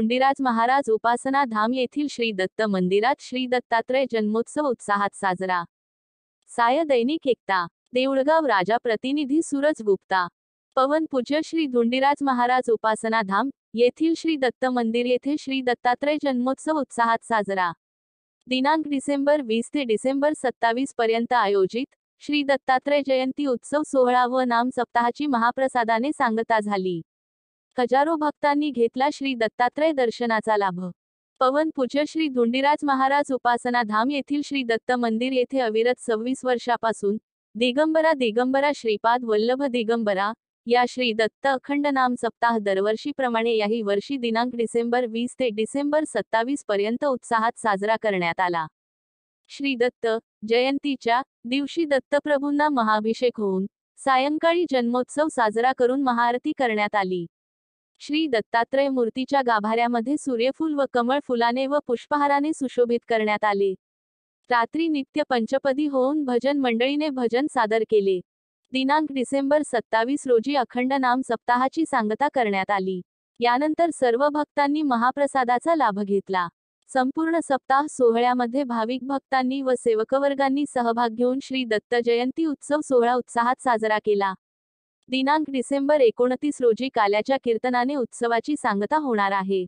धुंडीराज महाराज उपासना धाम येथील श्री दत्त मंदिरात श्री दत्तात्रय जन्मोत्सव उत्साहात साजरा। साय दैनिक एकता देऊळगाव राजा प्रतिनिधी सूरज गुप्ता। पवन पूज्य श्री धुंडीराज महाराज उपासना धाम येथील श्री दत्त मंदिर येथे श्री दत्तात्रय जन्मोत्सव उत्साहात साजरा। दिनांक डिसेंबर 20 ते डिसेंबर 27 पर्यंत आयोजित श्री दत्तात्रय जयंती उत्सव सोहळा व नाम सप्ताहाची महाप्रसादाने सांगता झाली। हजारो भक्तांनी घेतला श्री दत्तात्रय दर्शनाचा लाभ। पवन पूज्य श्री धुंडीराज महाराज उपासना धाम येथील श्री दत्त मंदिर येथे अविरत 26 वर्षापासून दिगंबरा दिगंबरा श्रीपाद वल्लभ दिगंबरा या श्री दत्त अखंड नाम सप्ताह दरवर्षीप्रमाणे याही वर्षी दिनांक डिसेंबर 20 ते डिसेंबर 27 पर्यंत उत्साहात साजरा करण्यात आला। श्री दत्त जयंतीच्या दिवशी दत्तप्रभूंना महाअभिषेक होऊन सायंकाळी जन्मोत्सव साजरा करून महाआरती करण्यात आली। श्री दत्तात्रय मूर्तीच्या गाभाऱ्यामध्ये सूर्यफूल व कमळ फुलाने व पुष्पहाराने सुशोभित करण्यात आले। रात्री नित्य पंचपदी होऊन भजन मंडळीने भजन सादर केले। दिनांक डिसेंबर 27 रोजी अखंड नाम सप्ताहाची सांगता करण्यात आली। यानंतर सर्व भक्तांनी महाप्रसादाचा लाभ घेतला। संपूर्ण सप्ताह सोहळ्यामध्ये भाविक भक्तांनी व सेवकवर्गांनी सहभाग घेऊन श्री दत्त जयंती उत्सव सोहळा उत्साहात साजरा केला। दिनांक डिसेंबर 29 रोजी काल्याच्या कीर्तनाने उत्सवाची सांगता होणार आहे।